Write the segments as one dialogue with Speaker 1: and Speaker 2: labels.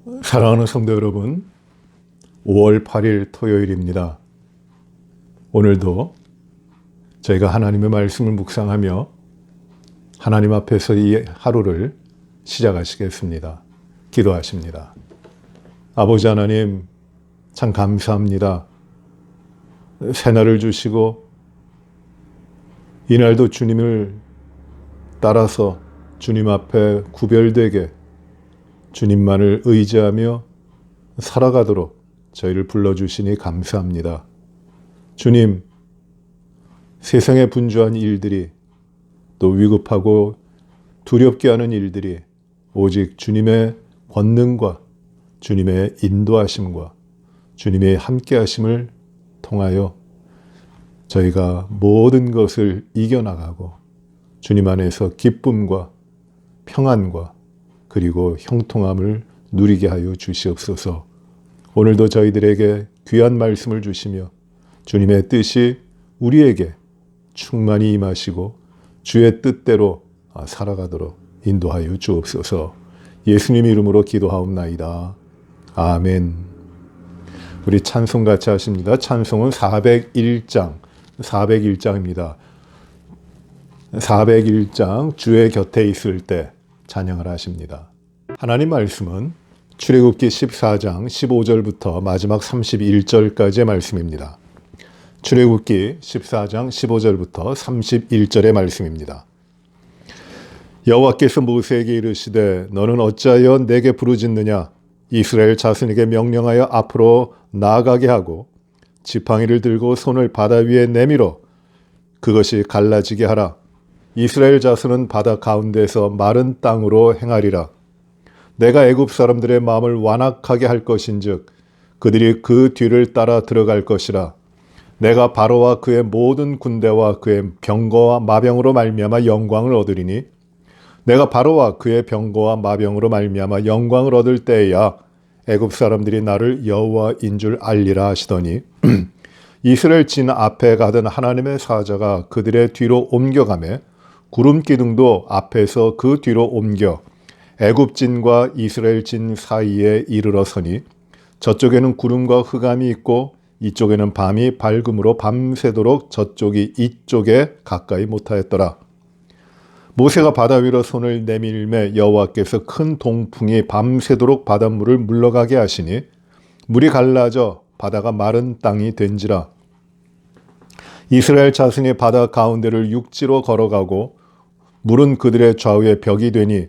Speaker 1: 사랑하는 성도 여러분, 5월 8일 토요일입니다. 오늘도 저희가 하나님의 말씀을 묵상하며 하나님 앞에서 이 하루를 시작하시겠습니다. 기도하십니다. 아버지 하나님, 참 감사합니다. 새날을 주시고 이날도 주님을 따라서 주님 앞에 구별되게 주님만을 의지하며 살아가도록 저희를 불러주시니 감사합니다. 주님, 세상에 분주한 일들이 또 위급하고 두렵게 하는 일들이 오직 주님의 권능과 주님의 인도하심과 주님의 함께하심을 통하여 저희가 모든 것을 이겨나가고 주님 안에서 기쁨과 평안과 그리고 형통함을 누리게 하여 주시옵소서. 오늘도 저희들에게 귀한 말씀을 주시며 주님의 뜻이 우리에게 충만히 임하시고 주의 뜻대로 살아가도록 인도하여 주옵소서. 예수님 이름으로 기도하옵나이다. 아멘. 우리 찬송 같이 하십니다. 찬송은 401장입니다. 401장 주의 곁에 있을 때 찬양을 하십니다. 하나님 말씀은 출애굽기 14장 15절부터 마지막 31절까지의 말씀입니다. 출애굽기 14장 15절부터 31절의 말씀입니다. 여호와께서 모세에게 이르시되 너는 어찌하여 내게 부르짖느냐? 이스라엘 자손에게 명령하여 앞으로 나아가게 하고 지팡이를 들고 손을 바다 위에 내밀어 그것이 갈라지게 하라. 이스라엘 자손은 바다 가운데서 마른 땅으로 행하리라. 내가 애굽 사람들의 마음을 완악하게 할 것인즉 그들이 그 뒤를 따라 들어갈 것이라. 내가 바로와 그의 모든 군대와 그의 병거와 마병으로 말미암아 영광을 얻으리니 내가 바로와 그의 병거와 마병으로 말미암아 영광을 얻을 때에야 애굽 사람들이 나를 여호와인 줄 알리라 하시더니 이스라엘 진 앞에 가던 하나님의 사자가 그들의 뒤로 옮겨가매 구름 기둥도 앞에서 그 뒤로 옮겨 애굽 진과 이스라엘 진 사이에 이르러 서니 저쪽에는 구름과 흑암이 있고 이쪽에는 밤이 밝음으로 밤새도록 저쪽이 이쪽에 가까이 못하였더라. 모세가 바다 위로 손을 내밀매 여호와께서 큰 동풍이 밤새도록 바닷물을 물러가게 하시니 물이 갈라져 바다가 마른 땅이 된지라. 이스라엘 자손이 바다 가운데를 육지로 걸어가고 물은 그들의 좌우에 벽이 되니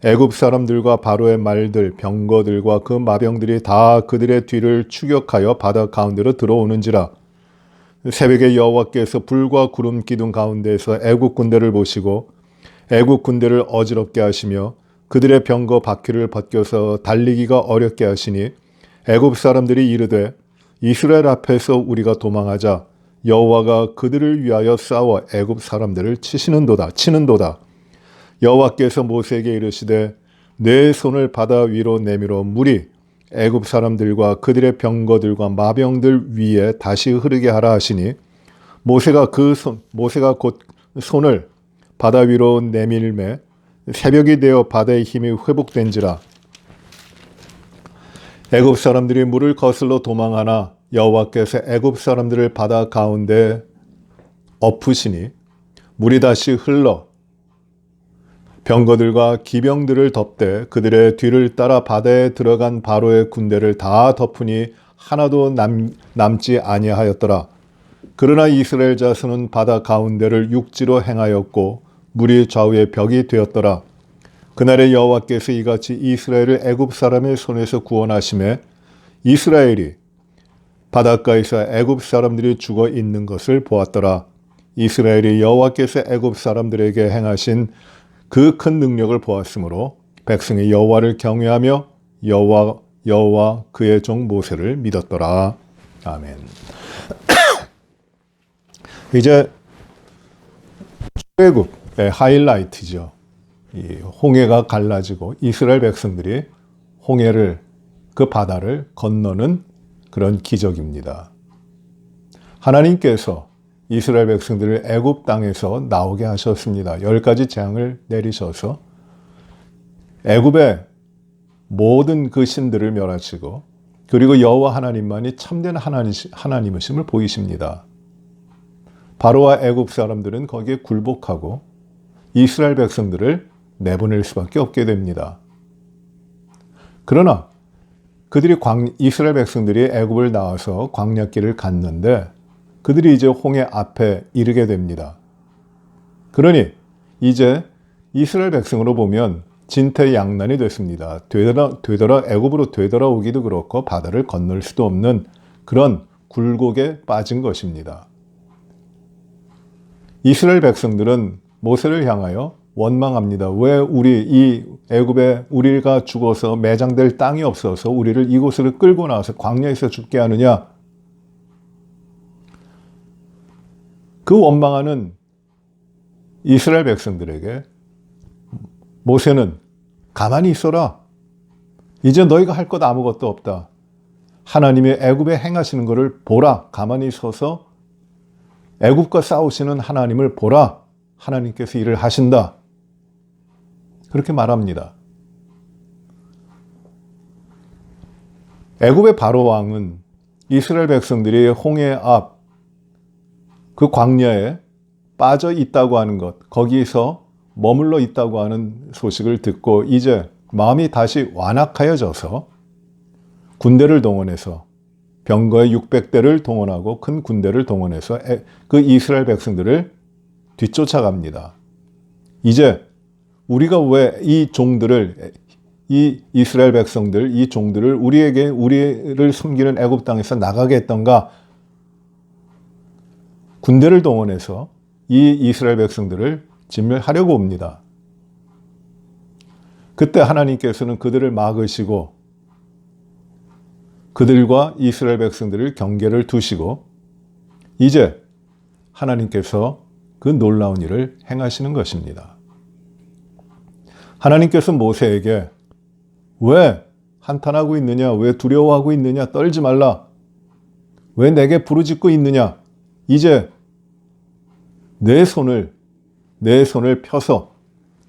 Speaker 1: 애굽 사람들과 바로의 말들, 병거들과 그 마병들이 다 그들의 뒤를 추격하여 바다 가운데로 들어오는지라. 새벽에 여호와께서 불과 구름 기둥 가운데에서 애굽 군대를 보시고 애굽 군대를 어지럽게 하시며 그들의 병거 바퀴를 벗겨서 달리기가 어렵게 하시니 애굽 사람들이 이르되 이스라엘 앞에서 우리가 도망하자. 여호와가 그들을 위하여 싸워 애굽 사람들을 치는도다. 여호와께서 모세에게 이르시되 내 손을 바다 위로 내밀어 물이 애굽 사람들과 그들의 병거들과 마병들 위에 다시 흐르게 하라 하시니 모세가 곧 손을 바다 위로 내밀매 새벽이 되어 바다의 힘이 회복된지라. 애굽 사람들이 물을 거슬러 도망하나 여호와께서 애굽 사람들을 바다 가운데 엎으시니 물이 다시 흘러 병거들과 기병들을 덮되 그들의 뒤를 따라 바다에 들어간 바로의 군대를 다 덮으니 하나도 남지 아니하였더라. 그러나 이스라엘 자손은 바다 가운데를 육지로 행하였고 물이 좌우에 벽이 되었더라. 그날에 여호와께서 이같이 이스라엘을 애굽 사람의 손에서 구원하시매 이스라엘이 바닷가에서 애굽 사람들이 죽어 있는 것을 보았더라. 이스라엘이 여호와께서 애굽 사람들에게 행하신 그 큰 능력을 보았으므로 백성이 여호와를 경외하며 여호와 그의 종 모세를 믿었더라. 아멘. 이제 출애굽의 하이라이트죠. 이 홍해가 갈라지고 이스라엘 백성들이 홍해를 그 바다를 건너는 그런 기적입니다. 하나님께서 이스라엘 백성들을 애굽 땅에서 나오게 하셨습니다. 10가지 재앙을 내리셔서 애굽에 모든 그 신들을 멸하시고 그리고 여호와 하나님만이 참된 하나님이심을 보이십니다. 바로와 애굽 사람들은 거기에 굴복하고 이스라엘 백성들을 내보낼 수밖에 없게 됩니다. 그러나 이스라엘 백성들이 애굽을 나와서 광야길을 갔는데 그들이 이제 홍해 앞에 이르게 됩니다. 그러니 이제 이스라엘 백성으로 보면 진퇴양난이 됐습니다. 애굽으로 되돌아오기도 그렇고 바다를 건널 수도 없는 그런 굴곡에 빠진 것입니다. 이스라엘 백성들은 모세를 향하여 원망합니다. 왜 이 애굽에 우리가 죽어서 매장될 땅이 없어서 우리를 이곳으로 끌고 나와서 광야에서 죽게 하느냐? 그 원망하는 이스라엘 백성들에게 모세는 가만히 있어라. 이제 너희가 할 것 아무것도 없다. 하나님이 애굽에 행하시는 것을 보라. 가만히 서서 애굽과 싸우시는 하나님을 보라. 하나님께서 일을 하신다. 그렇게 말합니다. 애굽의 바로 왕은 이스라엘 백성들이 홍해 앞 그 광야에 빠져 있다고 하는 것, 거기에서 머물러 있다고 하는 소식을 듣고 이제 마음이 다시 완악하여져서 군대를 동원해서 병거의 600대를 동원하고 큰 군대를 동원해서 그 이스라엘 백성들을 뒤쫓아갑니다. 이제 우리가 왜 이 이스라엘 백성들, 이 종들을 우리를 숨기는 애굽 땅에서 나가게 했던가? 군대를 동원해서 이 이스라엘 백성들을 진멸하려고 옵니다. 그때 하나님께서는 그들을 막으시고 그들과 이스라엘 백성들을 경계를 두시고 이제 하나님께서 그 놀라운 일을 행하시는 것입니다. 하나님께서 모세에게 왜 한탄하고 있느냐? 왜 두려워하고 있느냐? 떨지 말라. 왜 내게 부르짖고 있느냐? 이제 내 손을 펴서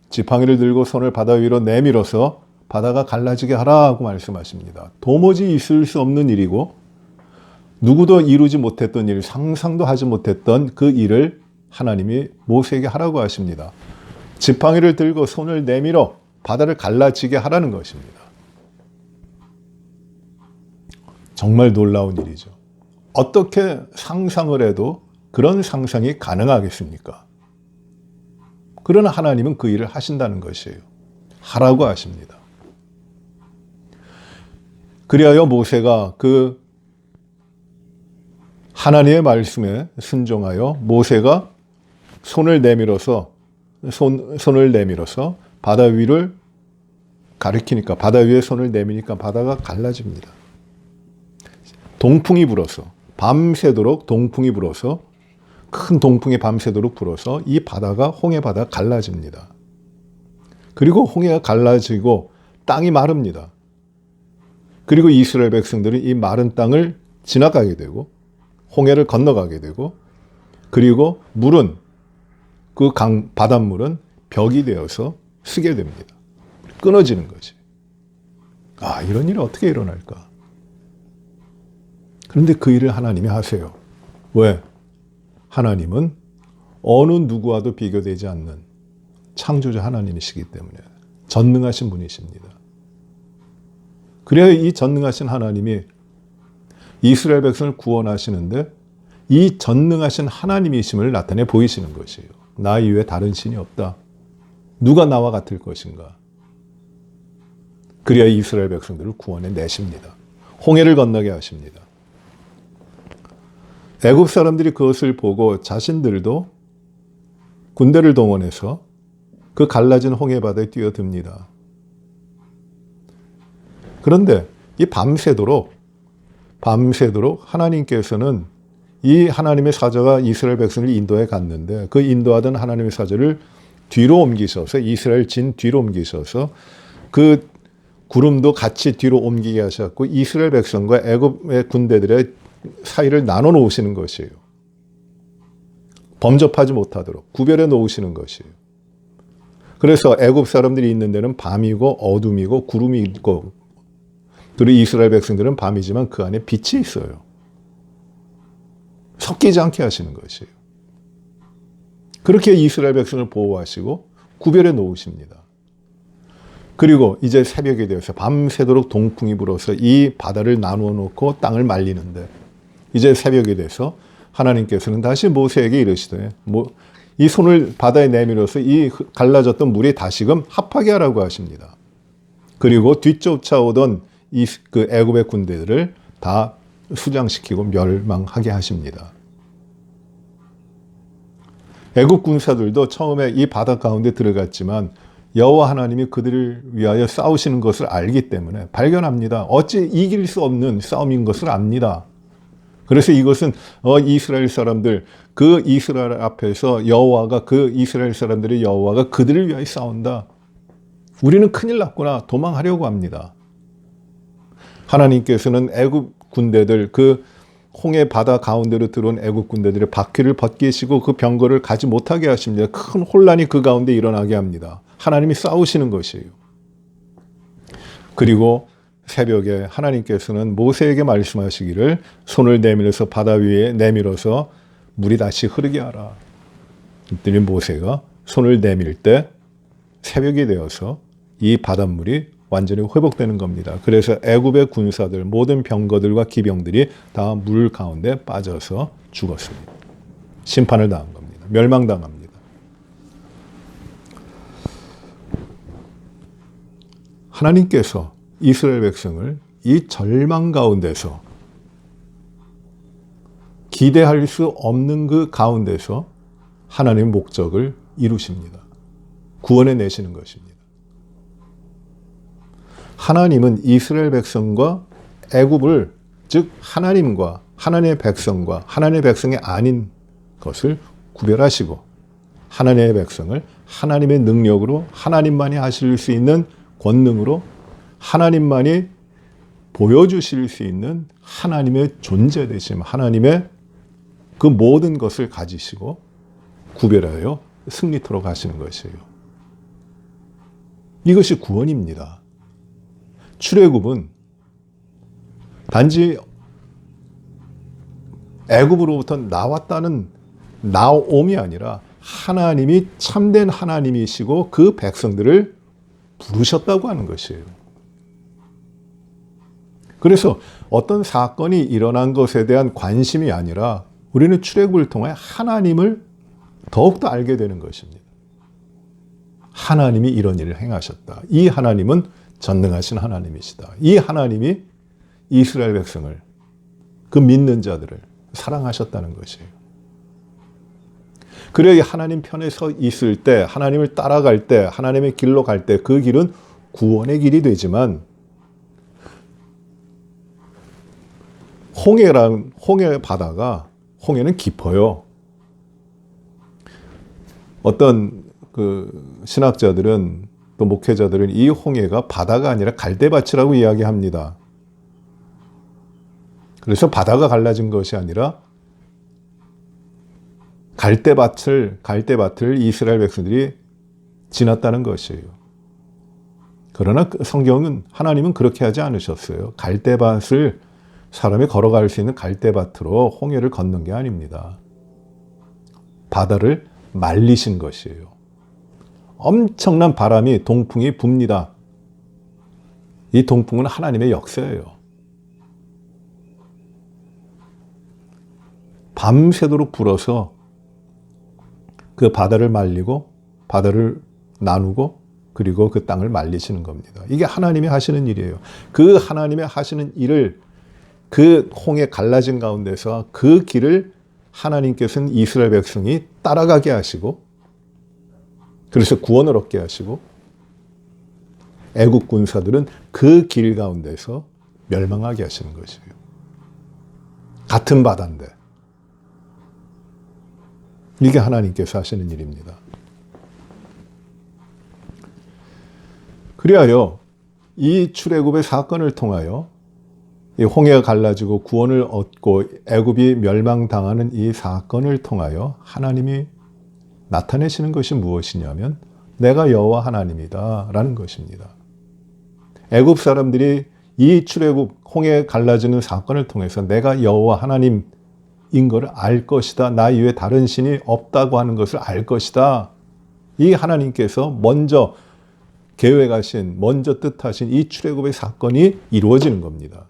Speaker 1: 지팡이를 들고 손을 바다 위로 내밀어서 바다가 갈라지게 하라고 말씀하십니다. 도무지 있을 수 없는 일이고 누구도 이루지 못했던 일, 상상도 하지 못했던 그 일을 하나님이 모세에게 하라고 하십니다. 지팡이를 들고 손을 내밀어 바다를 갈라지게 하라는 것입니다. 정말 놀라운 일이죠. 어떻게 상상을 해도 그런 상상이 가능하겠습니까? 그러나 하나님은 그 일을 하신다는 것이에요. 하라고 하십니다. 그리하여 모세가 그 하나님의 말씀에 순종하여 모세가 손을 내밀어서 바다 위를 가리키니까 바다 위에 손을 내미니까 바다가 갈라집니다. 동풍이 불어서 밤새도록 동풍이 불어서 큰 동풍이 밤새도록 불어서 이 바다가 홍해 바다가 갈라집니다. 그리고 홍해가 갈라지고 땅이 마릅니다. 그리고 이스라엘 백성들은 이 마른 땅을 지나가게 되고 홍해를 건너가게 되고 그리고 물은 그 바닷물은 벽이 되어서 쓰게 됩니다. 끊어지는 거지. 이런 일이 어떻게 일어날까? 그런데 그 일을 하나님이 하세요. 왜? 하나님은 어느 누구와도 비교되지 않는 창조자 하나님이시기 때문에 전능하신 분이십니다. 그래야 이 전능하신 하나님이 이스라엘 백성을 구원하시는데 이 전능하신 하나님이심을 나타내 보이시는 것이에요. 나 이외에 다른 신이 없다. 누가 나와 같을 것인가? 그래야 이스라엘 백성들을 구원해 내십니다. 홍해를 건너게 하십니다. 애굽 사람들이 그것을 보고 자신들도 군대를 동원해서 그 갈라진 홍해 바다에 뛰어듭니다. 그런데 이 밤새도록 하나님께서는 이 하나님의 사자가 이스라엘 백성을 인도해 갔는데 그 인도하던 하나님의 사자를 뒤로 옮기셔서 이스라엘 진 뒤로 옮기셔서 그 구름도 같이 뒤로 옮기게 하셨고 이스라엘 백성과 애굽의 군대들의 사이를 나눠 놓으시는 것이에요. 범접하지 못하도록 구별해 놓으시는 것이에요. 그래서 애굽 사람들이 있는 데는 밤이고 어둠이고 구름이 있고, 그리고 이스라엘 백성들은 밤이지만 그 안에 빛이 있어요. 섞이지 않게 하시는 것이에요. 그렇게 이스라엘 백성을 보호하시고 구별해 놓으십니다. 그리고 이제 새벽이 되어서 밤새도록 동풍이 불어서 이 바다를 나누어 놓고 땅을 말리는데, 이제 새벽이 돼서 하나님께서는 다시 모세에게 이르시되, 이 손을 바다에 내밀어서 이 갈라졌던 물이 다시금 합하게 하라고 하십니다. 그리고 뒤쫓아오던 그 애굽의 군대들을 다 수장시키고 멸망하게 하십니다. 애굽 군사들도 처음에 이 바다 가운데 들어갔지만 여호와 하나님이 그들을 위하여 싸우시는 것을 알기 때문에 발견합니다. 어찌 이길 수 없는 싸움인 것을 압니다. 그래서 이것은 이스라엘 사람들, 그 이스라엘 앞에서 여호와가, 그 이스라엘 사람들의 여호와가 그들을 위하여 싸운다. 우리는 큰일 났구나. 도망하려고 합니다. 하나님께서는 애굽 군대들, 그 홍해 바다 가운데로 들어온 애굽 군대들의 바퀴를 벗기시고 그 병거를 가지 못하게 하십니다. 큰 혼란이 그 가운데 일어나게 합니다. 하나님이 싸우시는 것이에요. 그리고 새벽에 하나님께서는 모세에게 말씀하시기를 손을 내밀어서 바다 위에 내밀어서 물이 다시 흐르게 하라. 그랬더니 모세가 손을 내밀 때 새벽이 되어서 이 바닷물이 완전히 회복되는 겁니다. 그래서 애굽의 군사들, 모든 병거들과 기병들이 다 물 가운데 빠져서 죽었습니다. 심판을 당한 겁니다. 멸망당합니다. 하나님께서 이스라엘 백성을 이 절망 가운데서, 기대할 수 없는 그 가운데서 하나님의 목적을 이루십니다. 구원해 내시는 것입니다. 하나님은 이스라엘 백성과 애굽을, 즉 하나님과 하나님의 백성과 하나님의 백성이 아닌 것을 구별하시고, 하나님의 백성을 하나님의 능력으로, 하나님만이 하실 수 있는 권능으로, 하나님만이 보여주실 수 있는 하나님의 존재 되심, 하나님의 그 모든 것을 가지시고 구별하여 승리토록 하시는 것이에요. 이것이 구원입니다. 출애굽은 단지 애굽으로부터 나왔다는 나옴이 아니라 하나님이 참된 하나님이시고 그 백성들을 부르셨다고 하는 것이에요. 그래서 어떤 사건이 일어난 것에 대한 관심이 아니라 우리는 출애굽을 통해 하나님을 더욱더 알게 되는 것입니다. 하나님이 이런 일을 행하셨다. 이 하나님은 전능하신 하나님이시다. 이 하나님이 이스라엘 백성을, 그 믿는 자들을 사랑하셨다는 것이에요. 그래야 하나님 편에 서 있을 때, 하나님을 따라갈 때, 하나님의 길로 갈 때 그 길은 구원의 길이 되지만, 홍해 바다가, 홍해는 깊어요. 어떤 그 신학자들은, 또 목회자들은 이 홍해가 바다가 아니라 갈대밭이라고 이야기합니다. 그래서 바다가 갈라진 것이 아니라 갈대밭을 이스라엘 백성들이 지났다는 것이에요. 그러나 성경은, 하나님은 그렇게 하지 않으셨어요. 갈대밭을, 사람이 걸어갈 수 있는 갈대밭으로 홍해를 걷는 게 아닙니다. 바다를 말리신 것이에요. 엄청난 바람이, 동풍이 붑니다. 이 동풍은 하나님의 역사예요. 밤새도록 불어서 그 바다를 말리고, 바다를 나누고, 그리고 그 땅을 말리시는 겁니다. 이게 하나님이 하시는 일이에요. 그 하나님이 하시는 일을, 그 홍해 갈라진 가운데서 그 길을 하나님께서는 이스라엘 백성이 따라가게 하시고, 그래서 구원을 얻게 하시고, 애국 군사들은 그 길 가운데서 멸망하게 하시는 것이에요. 같은 바다인데. 이게 하나님께서 하시는 일입니다. 그리하여 이 출애굽의 사건을 통하여 이 홍해가 갈라지고 구원을 얻고 애굽이 멸망당하는 이 사건을 통하여 하나님이 나타내시는 것이 무엇이냐면 내가 여호와 하나님이다라는 것입니다. 애굽 사람들이 이 출애굽 홍해 갈라지는 사건을 통해서 내가 여호와 하나님인 것을 알 것이다. 나 이외에 다른 신이 없다고 하는 것을 알 것이다. 이 하나님께서 먼저 계획하신, 먼저 뜻하신 이 출애굽의 사건이 이루어지는 겁니다.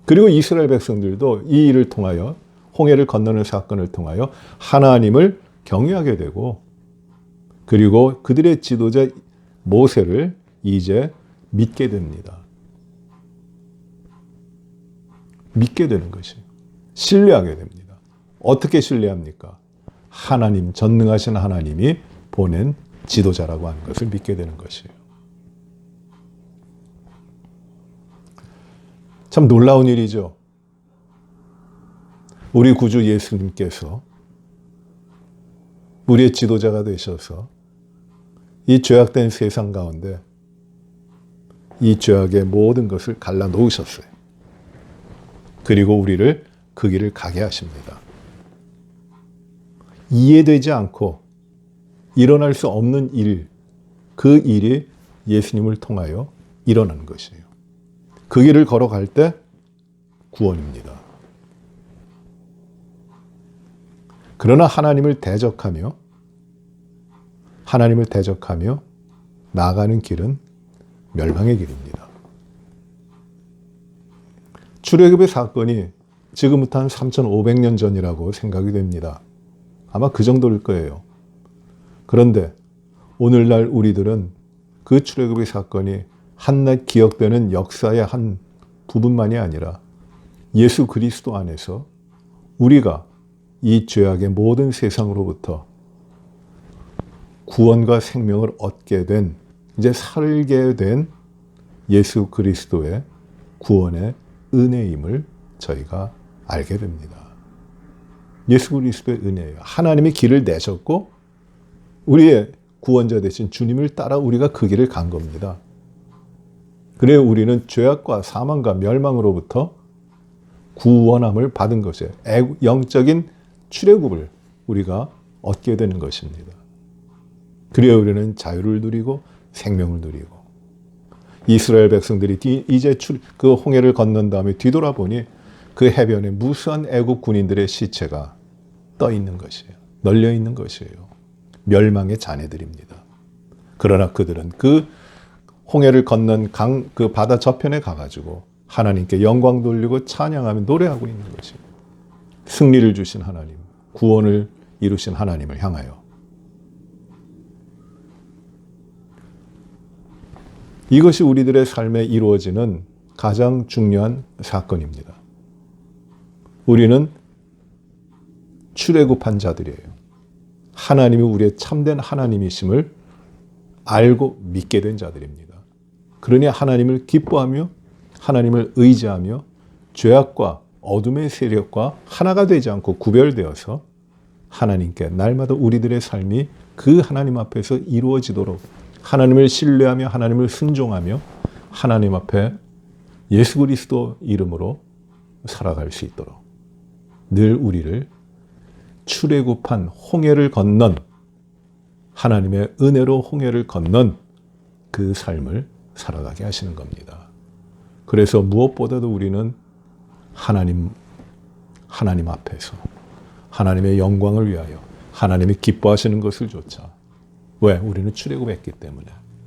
Speaker 1: 그리고 이스라엘 백성들도 이 일을 통하여, 홍해를 건너는 사건을 통하여 하나님을 경외하게 되고, 그리고 그들의 지도자 모세를 이제 믿게 됩니다. 믿게 되는 것이에요. 신뢰하게 됩니다. 어떻게 신뢰합니까? 하나님, 전능하신 하나님이 보낸 지도자라고 하는 것을 믿게 되는 것이에요. 참 놀라운 일이죠. 우리 구주 예수님께서 우리의 지도자가 되셔서 이 죄악된 세상 가운데 이 죄악의 모든 것을 갈라놓으셨어요. 그리고 우리를 그 길을 가게 하십니다. 이해되지 않고 일어날 수 없는 일, 그 일이 예수님을 통하여 일어나는 것이에요. 그 길을 걸어갈 때 구원입니다. 그러나 하나님을 대적하며 나아가는 길은 멸망의 길입니다. 출애굽의 사건이 지금부터 한 3,500년 전이라고 생각이 됩니다. 아마 그 정도일 거예요. 그런데 오늘날 우리들은 그 출애굽의 사건이 한낱 기억되는 역사의 한 부분만이 아니라 예수 그리스도 안에서 우리가 이 죄악의 모든 세상으로부터 구원과 생명을 얻게 된, 이제 살게 된 예수 그리스도의 구원의 은혜임을 저희가 알게 됩니다. 예수 그리스도의 은혜예요. 하나님이 길을 내셨고 우리의 구원자 되신 주님을 따라 우리가 그 길을 간 겁니다. 그래야 우리는 죄악과 사망과 멸망으로부터 구원함을 받은 것이에요. 영적인 출애굽을 우리가 얻게 되는 것입니다. 그래야 우리는 자유를 누리고 생명을 누리고, 이스라엘 백성들이 이제 그 홍해를 건넌 다음에 뒤돌아보니 그 해변에 무수한 애국 군인들의 시체가 떠 있는 것이에요. 널려 있는 것이에요. 멸망의 자네들입니다. 그러나 그들은 그 홍해를 건넌 그 바다 저편에 가가지고 하나님께 영광 돌리고 찬양하며 노래하고 있는 것이에요. 승리를 주신 하나님, 구원을 이루신 하나님을 향하여. 이것이 우리들의 삶에 이루어지는 가장 중요한 사건입니다. 우리는 출애굽한 자들이에요. 하나님이 우리의 참된 하나님이심을 알고 믿게 된 자들입니다. 그러니 하나님을 기뻐하며 하나님을 의지하며 죄악과 어둠의 세력과 하나가 되지 않고 구별되어서 하나님께 날마다 우리들의 삶이 그 하나님 앞에서 이루어지도록, 하나님을 신뢰하며 하나님을 순종하며 하나님 앞에 예수 그리스도 이름으로 살아갈 수 있도록 늘 우리를 출애굽한 홍해를 건넌, 하나님의 은혜로 홍해를 건넌 그 삶을 살아가게 하시는 겁니다. 그래서 무엇보다도 우리는 하나님 앞에서 하나님의 영광을 위하여 하나님이 기뻐하시는 것을 조차, 왜? 우리는 출애굽했기 때문에,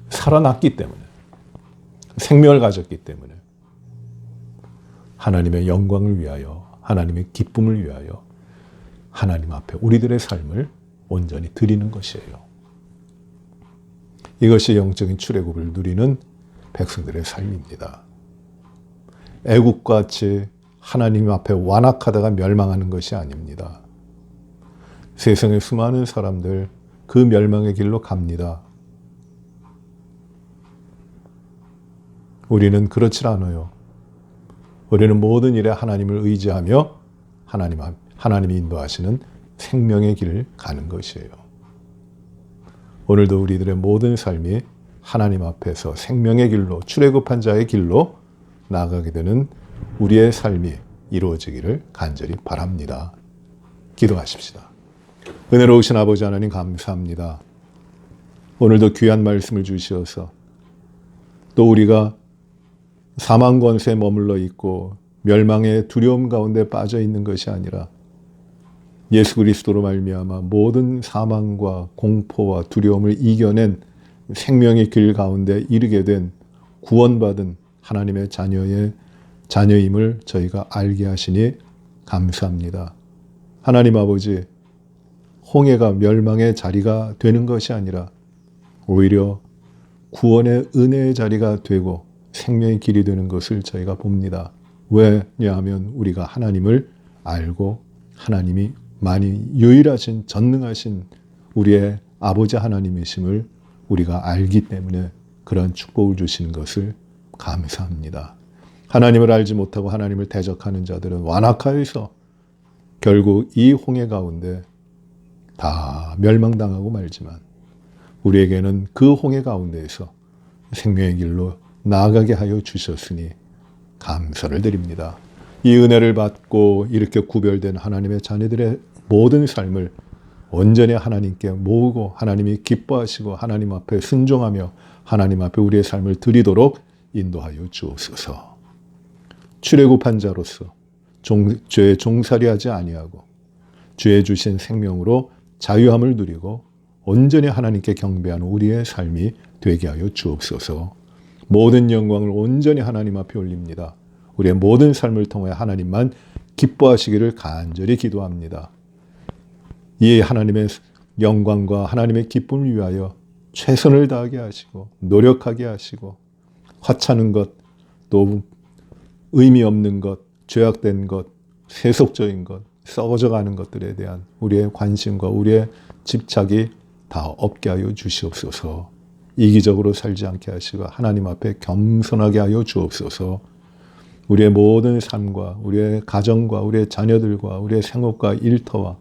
Speaker 1: 살아났기 때문에, 생명을 가졌기 때문에 하나님의 영광을 위하여, 하나님의 기쁨을 위하여 하나님 앞에 우리들의 삶을 온전히 드리는 것이에요. 이것이 영적인 출애굽을 누리는 백성들의 삶입니다. 애국과 같이 하나님 앞에 완악하다가 멸망하는 것이 아닙니다. 세상의 수많은 사람들 그 멸망의 길로 갑니다. 우리는 그렇지 않아요. 우리는 모든 일에 하나님을 의지하며 하나님이 인도하시는 생명의 길을 가는 것이에요. 오늘도 우리들의 모든 삶이 하나님 앞에서 생명의 길로, 출애굽한 자의 길로 나아가게 되는 우리의 삶이 이루어지기를 간절히 바랍니다. 기도하십시다. 은혜로우신 아버지 하나님 감사합니다. 오늘도 귀한 말씀을 주시어서 또 우리가 사망 권세에 머물러 있고 멸망의 두려움 가운데 빠져 있는 것이 아니라 예수 그리스도로 말미암아 모든 사망과 공포와 두려움을 이겨낸 생명의 길 가운데 이르게 된 구원받은 하나님의 자녀임을 저희가 알게 하시니 감사합니다. 하나님 아버지, 홍해가 멸망의 자리가 되는 것이 아니라 오히려 구원의 은혜의 자리가 되고 생명의 길이 되는 것을 저희가 봅니다. 왜냐하면 우리가 하나님을 알고 하나님이 만일 유일하신 전능하신 우리의 아버지 하나님이심을 우리가 알기 때문에 그런 축복을 주시는 것을 감사합니다. 하나님을 알지 못하고 하나님을 대적하는 자들은 완악하여서 결국 이 홍해 가운데 다 멸망당하고 말지만 우리에게는 그 홍해 가운데에서 생명의 길로 나아가게 하여 주셨으니 감사를 드립니다. 이 은혜를 받고 이렇게 구별된 하나님의 자녀들의 모든 삶을 온전히 하나님께 모으고 하나님이 기뻐하시고 하나님 앞에 순종하며 하나님 앞에 우리의 삶을 드리도록 인도하여 주옵소서. 출애굽한 자로서 죄에 종살이하지 아니하고 죄에 주신 생명으로 자유함을 누리고 온전히 하나님께 경배하는 우리의 삶이 되게 하여 주옵소서. 모든 영광을 온전히 하나님 앞에 올립니다. 우리의 모든 삶을 통해 하나님만 기뻐하시기를 간절히 기도합니다. 이 하나님의 영광과 하나님의 기쁨을 위하여 최선을 다하게 하시고 노력하게 하시고 하찮은 것, 또 의미 없는 것, 죄악된 것, 세속적인 것, 썩어져가는 것들에 대한 우리의 관심과 우리의 집착이 다 없게 하여 주시옵소서. 이기적으로 살지 않게 하시고 하나님 앞에 겸손하게 하여 주옵소서. 우리의 모든 삶과 우리의 가정과 우리의 자녀들과 우리의 생업과 일터와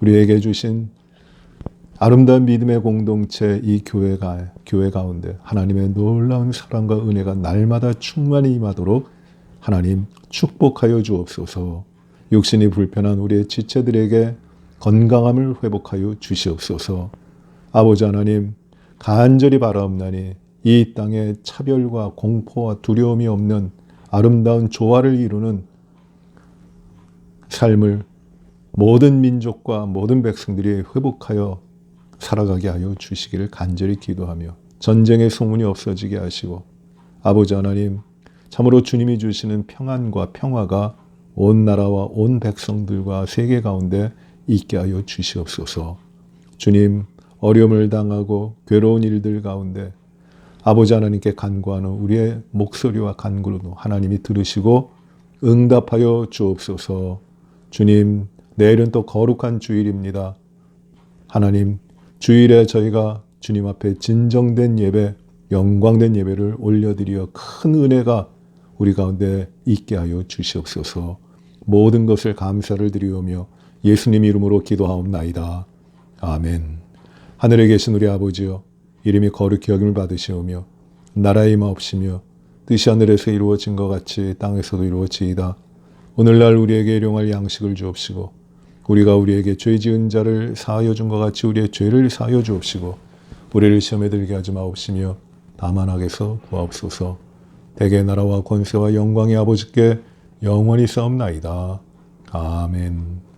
Speaker 1: 우리에게 주신 아름다운 믿음의 공동체 이 교회 가운데 하나님의 놀라운 사랑과 은혜가 날마다 충만히 임하도록 하나님 축복하여 주옵소서. 육신이 불편한 우리의 지체들에게 건강함을 회복하여 주시옵소서. 아버지 하나님, 간절히 바라옵나니 이 땅에 차별과 공포와 두려움이 없는 아름다운 조화를 이루는 삶을 모든 민족과 모든 백성들이 회복하여 살아가게 하여 주시기를 간절히 기도하며 전쟁의 소문이 없어지게 하시고 아버지 하나님, 참으로 주님이 주시는 평안과 평화가 온 나라와 온 백성들과 세계 가운데 있게 하여 주시옵소서. 주님, 어려움을 당하고 괴로운 일들 가운데 아버지 하나님께 간구하는 우리의 목소리와 간구로도 하나님이 들으시고 응답하여 주옵소서. 주님, 내일은 또 거룩한 주일입니다. 하나님, 주일에 저희가 주님 앞에 진정된 예배, 영광된 예배를 올려드리어 큰 은혜가 우리 가운데 있게 하여 주시옵소서. 모든 것을 감사를 드리오며 예수님 이름으로 기도하옵나이다. 아멘. 하늘에 계신 우리 아버지여, 이름이 거룩히 여김을 받으시오며 나라의 임하옵시며 뜻이 하늘에서 이루어진 것 같이 땅에서도 이루어지이다. 오늘날 우리에게 일용할 양식을 주옵시고 우리가 우리에게 죄 지은 자를 사하여 준 것 같이 우리의 죄를 사하여 주옵시고 우리를 시험에 들게 하지 마옵시며 다만 악에서 구하옵소서. 대개 나라와 권세와 영광의 아버지께 영원히 싸움나이다. 아멘.